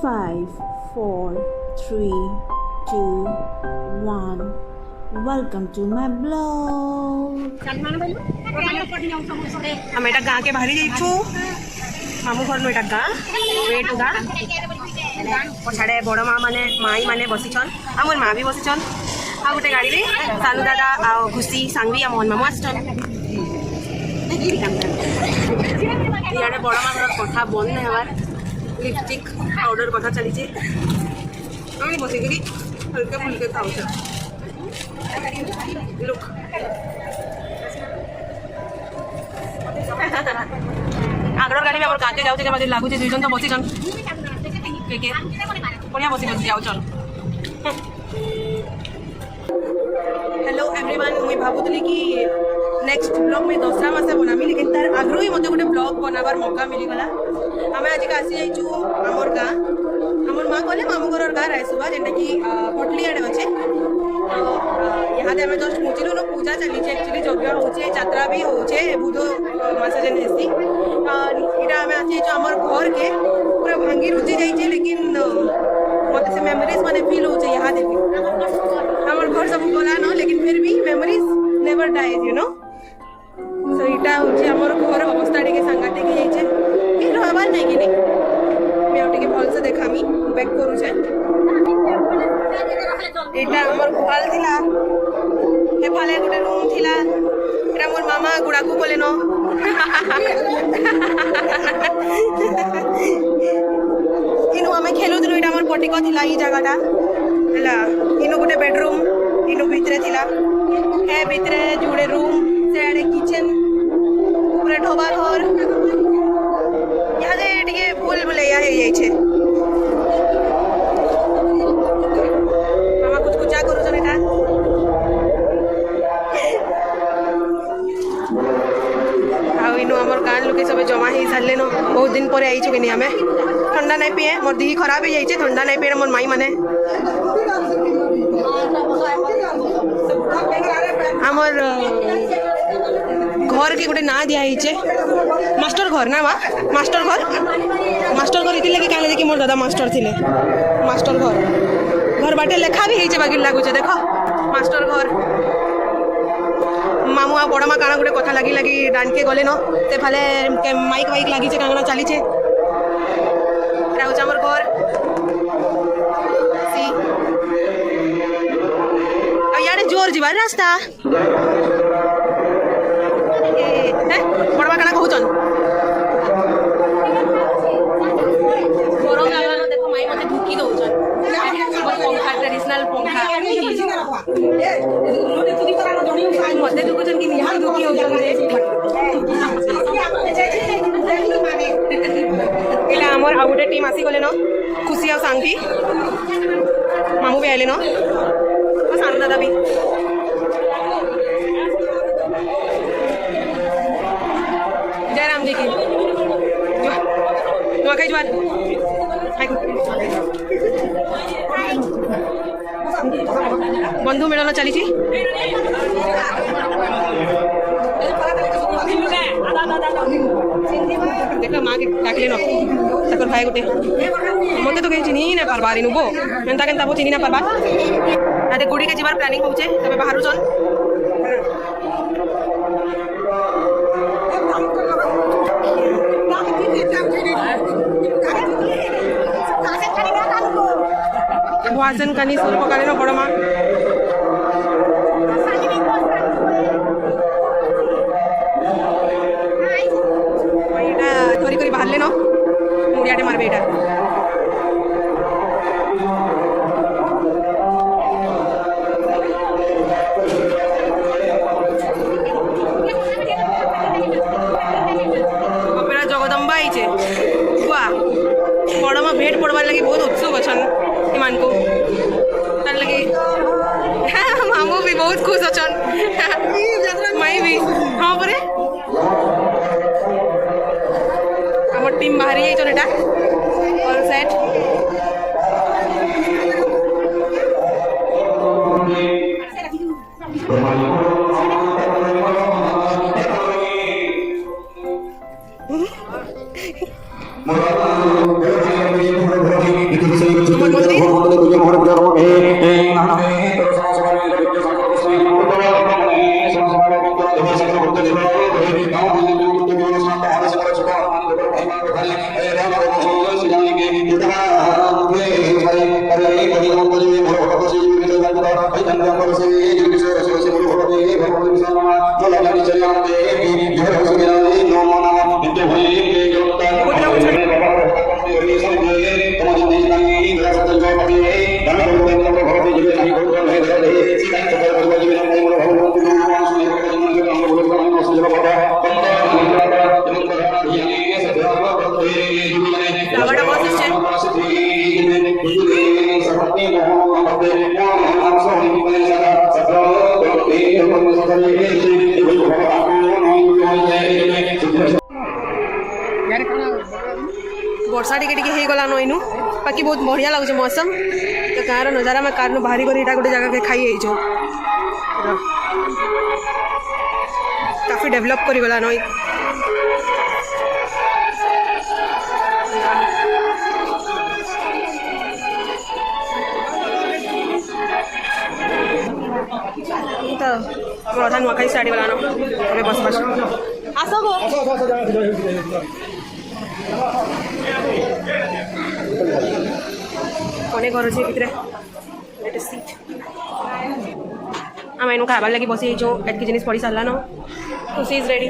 5, 4, 3, 2, 1. Welcome to my blog. ଆମେ ଏଟା ଗାଁ କେ ବାହାରି ଯାଇଛୁ ମାମୁଁ ଘର ଏଟା ଗାଁ ଏଠୁ ଗାଁ ପଛାଡ଼େ ବଡ଼ ମାଇ ମାନେ ବସିଛନ୍ ଆମର ମା ବି ବସିଛନ୍ ଆଉ ଗୋଟେ ଗାଡ଼ିରେ ସାନୁ ଦାଦା ଆଉ ଖୁସି ସାଙ୍ଗି ଆମ ମାମୁଁ ଆସିଛନ୍ ଇଆଡ଼େ ବଡ଼ ମାଙ୍କର କଥା ବନ୍ଦ ନାଇଁ ହେବାର লিপস্টিক পাউডার কথা চালিছে আমি বসিকি হালকা ফুলকে খাওছ লুক আগর গাড়ি আমার কাকে যাচ্ছে যে লাগুছে দুইজন তো বসিছন কে কে বড়িয়া বসি বসি যাওছন हेलो एवरीवन मुई भावुली कि नेक्स्ट ब्लॉग में दसरा मासे बनामी लेकिन तार आग्रह ही मत गोटे ब्लॉग बनाबार मौका मिलीगला आम आज आसी जाइचु आमर गाँ आमर माँ कहले मामू घर गाँ रायसुबा जेनटा कि पटली आड़े अच्छे तो यहाँ आम जस्ट मुचिलु न पूजा चली एक्चुअली यज्ञ होचे यात्रा भी होचे बुध मास जेन हेसी इटा आम आसी जाइचु आमर घर के पूरा भांगी रुचि जाइए लेकिन मत से मेमोरीज माने फील होचे यहाँ देखी हमार घर सब गला न लेकिन फिर भी memories never dies you know so इटा होची हमर घर अवस्था टिके सांगाटिक हे जाइछे कि रहबार नै कि नै मैं टिके भल से देखामी बैक करू छे इटा हमर गुहाल थिला हे फाले गुटे रूम थिला एटा मोर मामा गुडाकू बोले न इनु हमें खेलुथलु इटा हमर पटिको थिला ई जगहटा हला इनु गुटे बेडरूम इनु भितरे थिला हे भितरे जुड़े रूम सेडे किचन पूरा ढोबा घर यहाँ जे टिके भूल भुलैया हे जाय छे मामा कुछ कुचा करू छन एटा आउ इनु हमर गान लोके सब जमा हे सारले न बहुत दिन पर आइछु केनी हमें ठंडा नहीं पिए मोर देह खराब हो जाइए ठंडा नहीं पिए मोर माई माने आमर घर के गोटे ना दिया मास्टर घर ना वा मास्टर घर इति लगे काले कि मोर दादा मास्टर थिले मास्टर घर बाटे लेखा भी होइछे बाकी लागुचे देखो मास्टर घर मामू आ बड़ मा काना गोटे कथा लगी डांके गले न ते फाले माइक वाइक लागिचे काना चलीचे हमर घर सी यारे जोर जीवार रास्ता बड़मा काना कहूचन गरम लागला न देखो माई मते धुकी दउचन पंखा ट्रेडिशनल पंखा मते धुकुचन कि निहाल धुकी होचन एला हमर आ गोटे टीम आसी गले न खुशी आ सांगी मामू भी आइले न और सानू दादा भी जय राम जी की नुआखाई जुआर बंधु मिलन चली देख माँ के डाकले न तकर भाई गोटे मत तो कहीं चिन्ह ना पारबार इनुबो केनता केनता वो चिन्ह ना पारबार आदे गुड़ी के जीवार प्लानिंग होचे तबे बाहरु चल वासन कानी स्वल्प काले न बड़मा धरी कर बाहर न मुड़ियाटे मारबे एटा अपेरा जगदम्बा आईचे वाह बड़मा भेट पड़वार लगी बहुत उत्सुक अच्छन ईमान को तार लगी मामू भी बहुत खुश अच्छन माई भी हाँ परे हमर टीम बाहरी जाइछन एटा ऑल सेट वर्षा टिके टिके हो गला इनु बाकी बहुत बढ़िया लगुचे मौसम तो गाँव नजारा में कार बाहरी कर गोटे जगह के खाई काफी डेवलप कर गला नई तो अधा नुआखाई स्टार्ट गला न बस बस आस गो कोने घर अच्छे भितर सीट आम एनु खाबार लगी बसी एटकी जिनिस पड़ी सारा न खुशी इज रेडी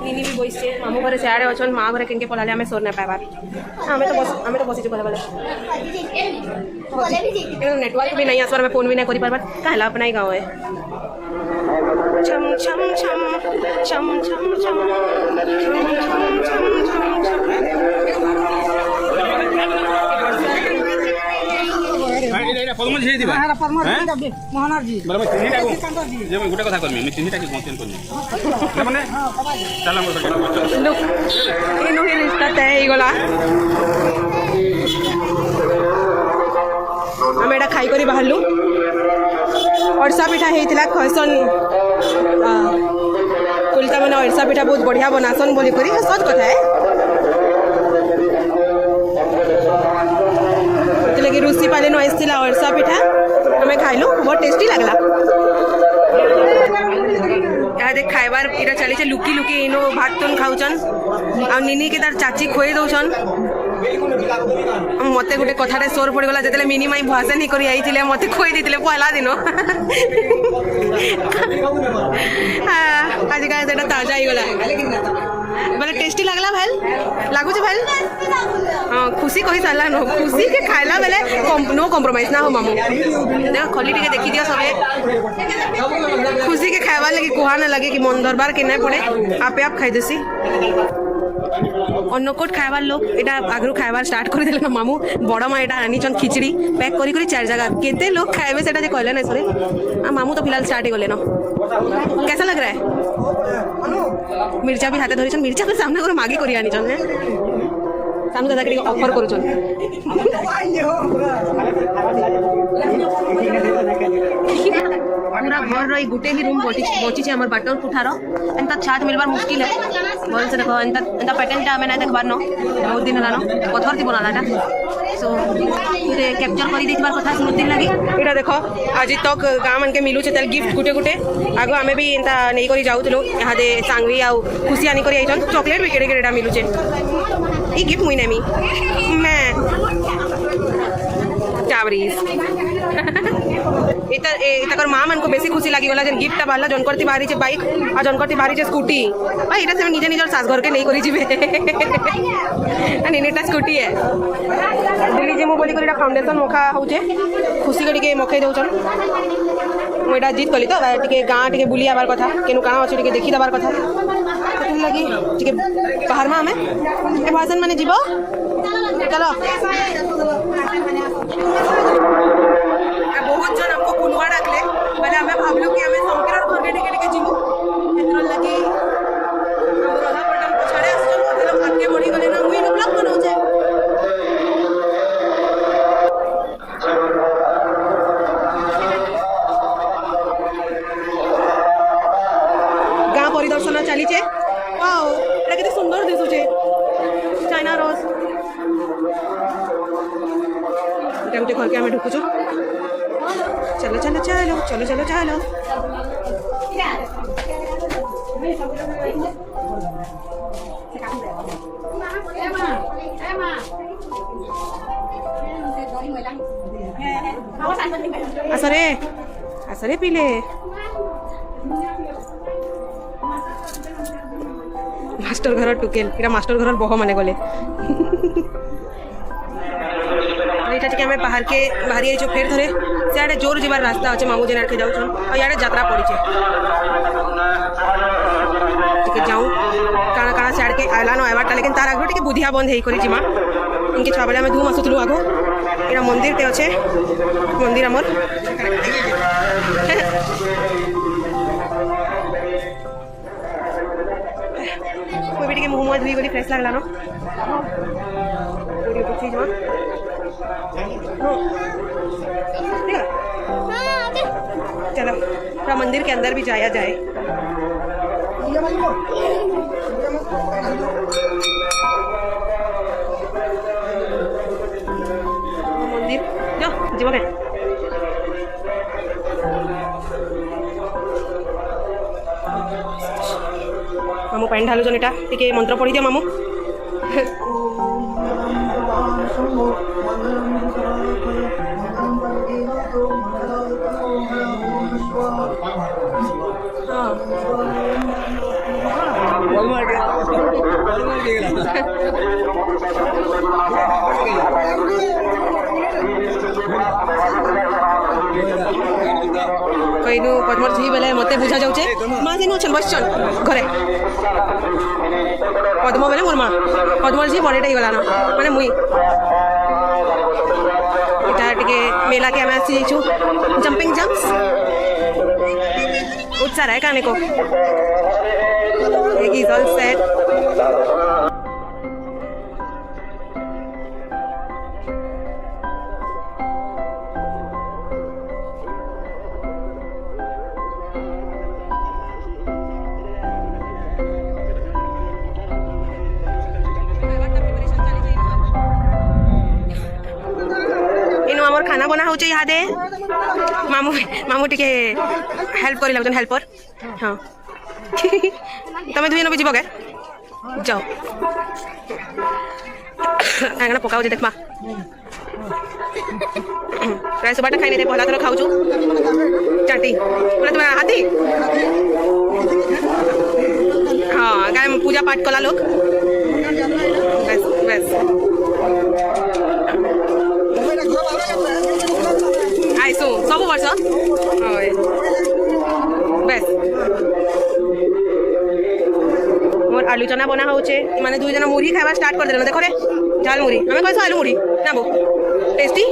निनी भी बसचे मामू घरे सियाड़े अच्छन माँ घरे केनके पलाले आम सोर ना पाइबार आम तो बसीचु कहला नेटवर्क भी नहीं आसबार फोन भी नहीं कर पार्बार कहला अपना ही गाँव है छम छम छम छम छम छम गोटे कथा करमी चिन्हिटा कि आम एटा खाई करी बाहरलु अड़सा पिठा होता खैसन कुलता मैंने अड़सा पिठा बहुत बढ़िया बनासन बोली करी सच कथा है लगे रुसी पाले नईसला अड़सा पिठा आम खाइलु बहुत टेस्टी लगला यहाँ खाइबार इटा चली लुकी लुकी इनो भात तुन खाऊन आ निनी के तार चाची खुए दौन मत गोटे कथाटे सोर पड़गला जो मिनी माई भुआसे नहीं कर आई मत खुई देते पहला दिन आज का ताजा होगला बोले टेस्टी लगला भाई लगुच भाई हाँ खुशी कही सारा नो खुशी के खाइला बेले नो कम्प्रोमाइज ना हो मामू देख खली टे देखी दियो सबे खुशी के खाइबार लगे कुहा ना लगे कि मन दरबार के नहीं पड़े आपे आप खाई देसी अन्नकोट खाइबार लोग एटा आगु खाइबार स्टार्ट कर देले ना मामू बड़ माँ एटा आनीचन खिचड़ी पैक करी करी 4 जगह केते लोग खाइबे सेटा जे कहले ना सरे आ मामू तो फिलहाल स्टार्ट ही गले ना कैसा लग रहा है मिर्चा भी हाथे धरिछन मिर्चा के सामने करे मागी करी आनीचन है सामने दादा के ऑफर करूछन पूरा घर रही गोटे ही रूम बची छे हमर बाटर कुठार एंता छात मिलबार मुश्किल है बोल से देखो एंता पैटर्नटा हमें ना देखबार न बहुत दिन हला न पत्थर थी बनालाटा सो ये कैप्चर करी देखबार कथा स्मृति लगी एटा देखो आज तक गाँ मन के मिलू छे तेल गिफ्ट गुटे गुटे आगो हमें भी एंता नहीं करी जाउतलो यहाँ दे सांगवी आ खुशी आनी करी आइछन चॉकलेट भी केड़े केड़ेटा मिलू छे ई गिफ्ट मुई नेमी मैं चावरीज इतर माँ मन को बेसी खुशी लगी गला जन गिफ्ट बाहला जन करती बाहरी छे बाइक आ जन करती बाहरी छे स्कूटी भाई एटा से निजे निजर सास घर के नहीं करी जिबे आ नेनेटा स्कूटी है दिल्ली जे मो बोली करीटा फाउंडेशन मोखा होचे खुशी करी के मोखे दउचन मो एटा जीत कली तो टिके गाँ टिके बुली आबार कथा केनु काना अछि टिके देखि दबार कथा लगी टिके बाहर में हमें ए भाषण माने जीवो चलो बहुत जन हमको कुलवा डाकले पहले हमें भावलु कि हमें संकीर और घर के टिके टिके जीवो एतरो लगी हमरा पटल पछाड़े आसचन मतलब आगे बढ़ी गले ना मुई ब्लॉग बनाउ छे गाँ परिदर्शन चली छे वाओ एटा केते सुंदर दिसुचे चाइना रोज घर के आम ढुकुचु चलो चलो चलो चलो चलो चलो असरे असरे पिले मास्टर घर टुकेल इटा मास्टर घर बह माने गले एटा टिके हमें बाहर के बाहरी जो फेर थरे सियाडे जोर जीवार रास्ता अच्छे मामू जेना के जाऊ छन और याडे यात्रा पड़ी छे टिके जाऊ काना काना सियाड के आलानो आवाटा लेकिन तार आगो टिके बुधिया बंद हेई करी जिमा इनके छुआ बेला में धूम आसुतलु आगो एटा मंदिर टे अच्छे मंदिर हमर कोई बेटी के मुंह मुंह धुई गली फ्रेश लागला न पूरी कुछ चीज में ठीक है चलो थोड़ा मंदिर के अंदर भी जाया जाए मंदिर जो जीव के मामू पानी ढालुचन एटा टिके मंत्र पढ़ी दियो मामू कईनु पद्मर झी बेले मते बुझा जाउछे माँ से नछन बसछन घरे पद्म बेले मोर माँ पद्मर झी बड़ेटा गला न माने मुई इटा टिके मेला के हमें आसी जाइछु जंपिंग जंप्स उत्साह है काने को एक इज ऑल सेट खाना बना हो इहादे मामू मामू टिके हेल्प कर लगन हेल्पर हाँ तमें दुई जन भी जीव के जाओ आंगना पकाओ जे देखमा प्राय सुबाटा खाई नहीं पहला थर खाऊ चाटी बोले तुम्हारा हाथी हाँ गाय पूजा पाठ कला लोग बस बस आइसु सब वर्ष बेस मोर आलू चना बना होचे माने दुई जना मुढ़ी खावा स्टार्ट कर देले देखो रे झाल मुढ़ी हमें कैसे आलू मुढ़ी ना बो टेस्टी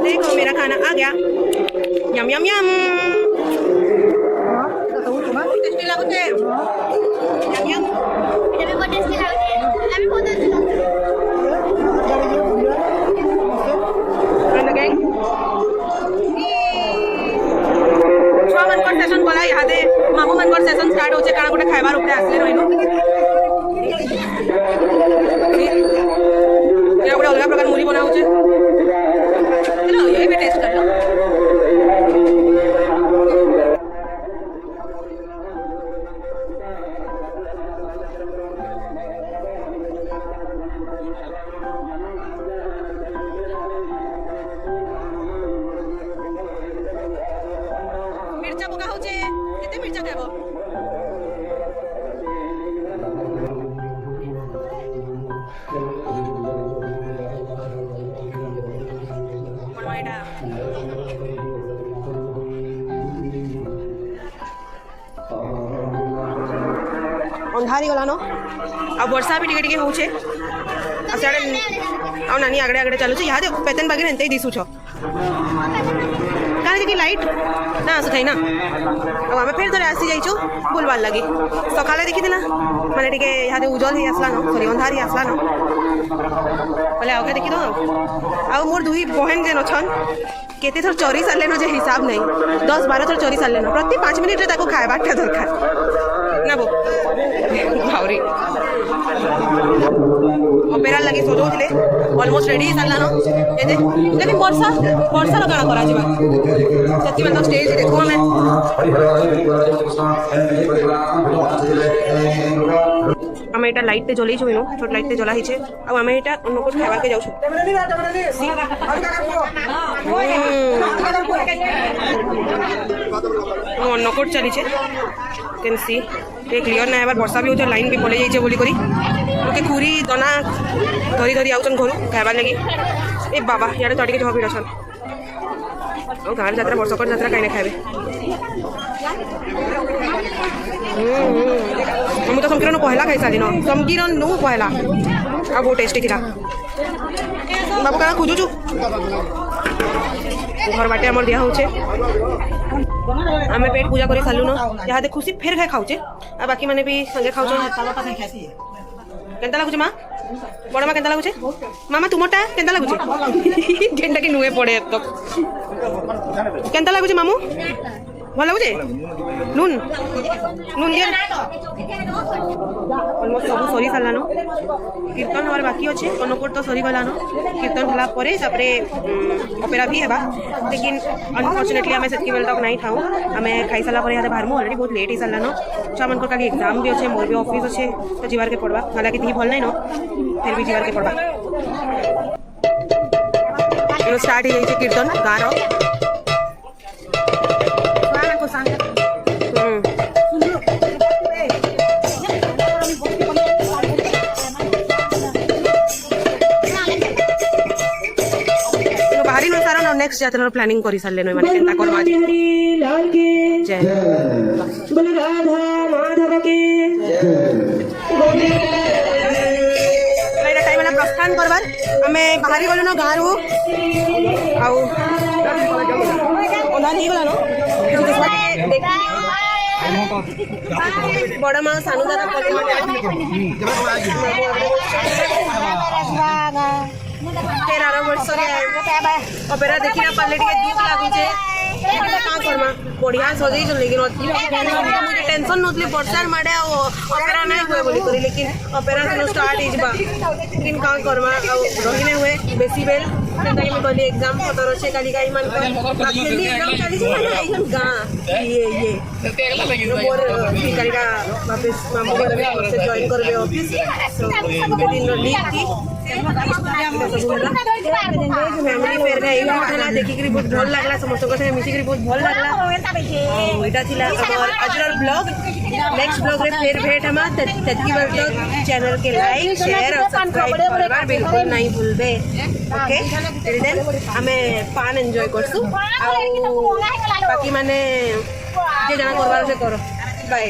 देखो मेरा खाना आ गया यम यम यम टेस्टी लागुचे यम यम এটা भी बहुत टेस्टी লাগছে আমি बहुत टेस्टी লাগছে and again छुआ मन कर सेशन कला इहादे मामू मन कर सेशन स्टार्ट होचे काना गोटे खाइबार उपरे आसले रहिनो या गोटे अलग प्रकार मुरी बना होचे चलो ये भी टेस्ट कर लो मिर्चा पका होचे केते मिर्चा खाइबो मनवाइडा अंधारी गला न आ वर्षा भी टिके टिके होचे आ साडे आ नानी आगडे आगडे चालू छे यादे पेतन बागी नंते दिसू छो काने आसी कि लाइट ना आसु थाई ना अब आम फिर थोड़े आसी जाइछु बुलवार लगी सकाले देखी ना माने टिके यहाँ उजल ही आसला न सॉरी अंधार ही आसला न बोले आगे देखी दो आ मोर दुई बहन जेन अछन केते थर चोरी सारले न जे हिसाब नहीं 10-12 थर चोरी सारले न प्रति 5 मिनिट रे ताको खायबाटा दरकार ना बो भावरी ऑपेरा लगी सजौले ऑलमोस्ट रेडी सारला न एते लेकिन वर्षा रो काना करा जिबा सच्ची मतलब स्टेज देखो हमें आम एटा लाइट ते जलाई छु छोट लाइट ते जला हिचे आ आम एटा अन्न कुछ खावा के जाउ छु अन्न कोट चली छे कैन सी ये क्लियर ना एबार वर्षा भी होचे लाइन भी पले जाइछे बोली करी ओके खुरी दना धरी धरी आउछन घरु खावा लगी ए बाबा यारे तड़ी के जह भीड़ छन ओ गान यात्रा वर्षकर यात्रा काई ना खाबे ମୁଁ ତ ସମକିରଣ ପହଲା ଖାଇ ସାରିନ ସମକିରଣ ନୁ ପହଲା ଆଉ ବହୁତ ଟେଷ୍ଟି ଥିଲା ବାବୁ କାଣା ଖୋଜୁଛୁ घर बाटे आमर दिया होचे आमे पेट पूजा करी सालुन यहाँ दे खुशी फेर खाए खाऊचे आ बाकी माने भी संगे खाऊचे केंता लागुचे माँ बड़ माँ केंता लागुचे मामा तुमटा केंता लागुचे जेनटा कि नुए पड़े अब तक केंता लागुचे मामू भल लगुचे नून नून दिए अलमोस्ट सब सरी सारान कीर्तन हमारे बाकी अच्छे अन्नकूट तो सरी गलान कीर्तन होला परे तापरे ऑपेरा भी हेबा लेकिन अनफॉर्चुनेटली आमे सेतकी बेल तक नहीं थाऊ आमे खाई साला परे याते बाहर मु ऑलरेडी बहुत लेट ही सारान छुआ मन को काली एग्जाम भी अच्छे मोर भी ऑफिस अच्छे तो जीवार के पड़वा हालांकि ती भल नहीं न फिर भी जीवार के पड़वा स्टार्ट हो जाइए कीर्तन गाँव नेक्स्ट यात्रा प्लानिंग करी सारले नय माने केनता करबा जय बोल राधा माधव के टाइम वाला प्रस्थान करबार हमें बाहरी गलो न गारू आउ ओना नहीं गला न बड़ा माँ सानू दादा तेरह वर्ष ऑपेरा देखी ना पाले टिके दुख लागुचे का करमा बढ़िया सजई छ लेकिन मुझे टेंशन नथली वर्षार माडे ऑपेरा नहीं हुए बोली करी लेकिन ऑपेरा से स्टार्ट ही जबा लेकिन का करमा रही नहीं हुए बेसी बेल ताकि मैं कहली एग्जाम खतर छे काली काई मान जल्दी एग्जाम चली छी ना एकदम गा ये मोर काली का वापस मामू घर से जॉइन करबे ऑफिस सो दिन लीव थी फैमिली फेर गए उठला देखि करी बहुत भल लागला समस्त को मिसी करी बहुत भल लागला ओइटा थिला और अजर ब्लॉग नेक्स्ट ब्लॉग रे फेर भेट हमा ततकी बार तो चैनल के लाइक शेयर और सब्सक्राइब करबार बिल्कुल नहीं भूलबे ओके टिल देन हमें पान एंजॉय करसु बाकी माने जे जना करबार से करो बाय